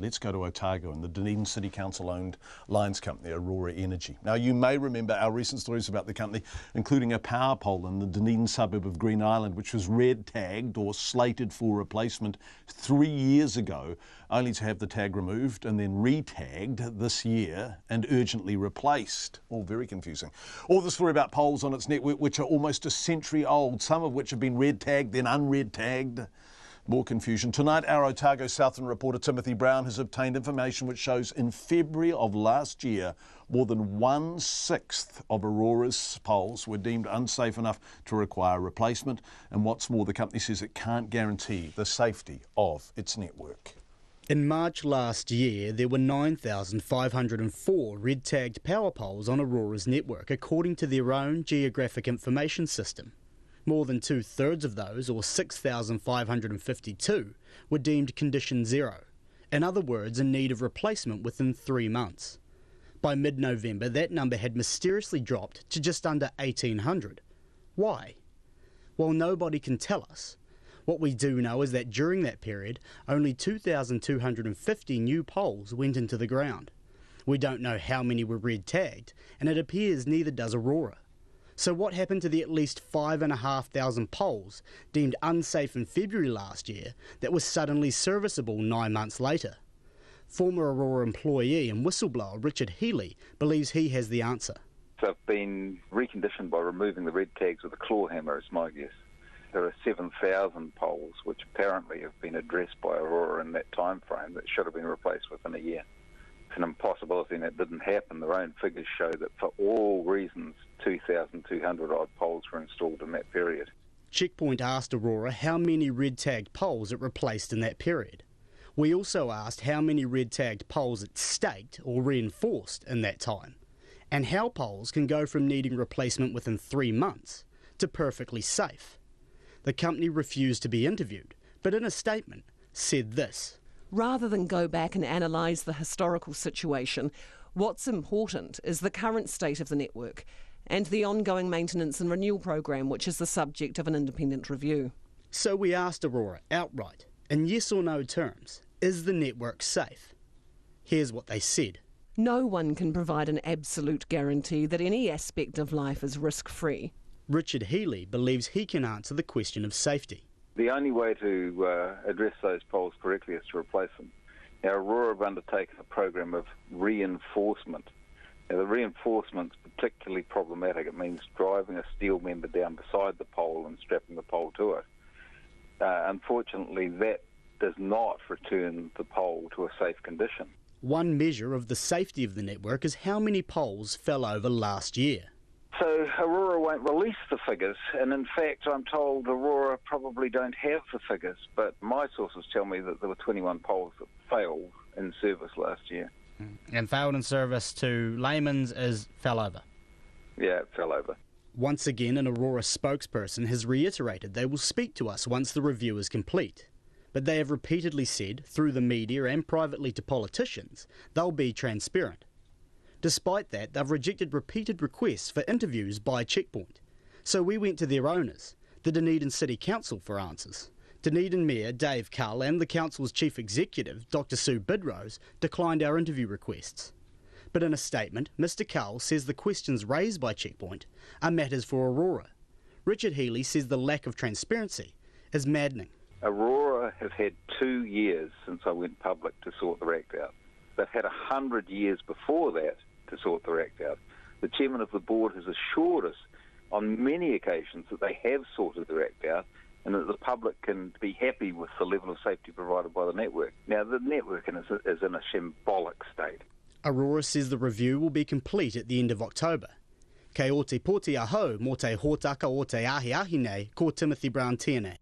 Let's go to Otago and the Dunedin City Council-owned lines company, Aurora Energy. Now, you may remember our recent stories about the company, including a power pole in the Dunedin suburb of Green Island, which was red-tagged or slated for replacement 3 years ago, only to have the tag removed and then re-tagged this year and urgently replaced. All very confusing. All the story about poles on its network, which are almost a century old, some of which have been red-tagged, then unred-tagged. More confusion. Tonight, our Otago Southern reporter Timothy Brown has obtained information which shows in February of last year, more than 1/6 of Aurora's poles were deemed unsafe enough to require replacement. And what's more, the company says it can't guarantee the safety of its network. In March last year, there were 9,504 red-tagged power poles on Aurora's network, according to their own geographic information system. More than 2/3 of those, or 6,552, were deemed condition 0, in other words, in need of replacement within 3 months. By mid-November, that number had mysteriously dropped to just under 1,800. Why? Well, nobody can tell us. What we do know is that during that period, only 2,250 new poles went into the ground. We don't know how many were red-tagged, and it appears neither does Aurora. So what happened to the at least 5,500 poles deemed unsafe in February last year that was suddenly serviceable 9 months later? Former Aurora employee and whistleblower Richard Healy believes he has the answer. So I've been reconditioned by removing the red tags with a claw hammer, is my guess. There are 7,000 poles which apparently have been addressed by Aurora in that time frame that should have been replaced within a year. It's an impossibility and it didn't happen. Their own figures show that for all reasons 2,200 odd poles were installed in that period. Checkpoint asked Aurora how many red-tagged poles it replaced in that period. We also asked how many red-tagged poles it staked or reinforced in that time, and how poles can go from needing replacement within 3 months to perfectly safe. The company refused to be interviewed, but in a statement said this. Rather than go back and analyse the historical situation, what's important is the current state of the network and the ongoing maintenance and renewal program, which is the subject of an independent review. So we asked Aurora outright, in yes or no terms, is the network safe? Here's what they said. No one can provide an absolute guarantee that any aspect of life is risk-free. Richard Healy believes he can answer the question of safety. The only way to address those poles correctly is to replace them. Now, Aurora have undertaken a program of reinforcement. Now, the reinforcement's particularly problematic. It means driving a steel member down beside the pole and strapping the pole to it. Unfortunately, that does not return the pole to a safe condition. One measure of the safety of the network is how many poles fell over last year. So Aurora won't release the figures, and in fact I'm told Aurora probably don't have the figures, but my sources tell me that there were 21 poles that failed in service last year. And failed in service to layman's is fell over? Yeah, it fell over. Once again, an Aurora spokesperson has reiterated they will speak to us once the review is complete. But they have repeatedly said, through the media and privately to politicians, they'll be transparent. Despite that, they've rejected repeated requests for interviews by Checkpoint. So we went to their owners, the Dunedin City Council, for answers. Dunedin Mayor Dave Cull and the Council's Chief Executive, Dr Sue Bidrose, declined our interview requests. But in a statement, Mr Cull says the questions raised by Checkpoint are matters for Aurora. Richard Healy says the lack of transparency is maddening. Aurora have had 2 years since I went public to sort their act out. They've had 100 years before that to sort their act out. The chairman of the board has assured us on many occasions that they have sorted their act out and that the public can be happy with the level of safety provided by the network. Now, the network is in a shambolic state. Aurora says the review will be complete at the end of October. Kei o te poti aho, mo te hōtaka o te ahi nei, ko Timothy Brown tēnei.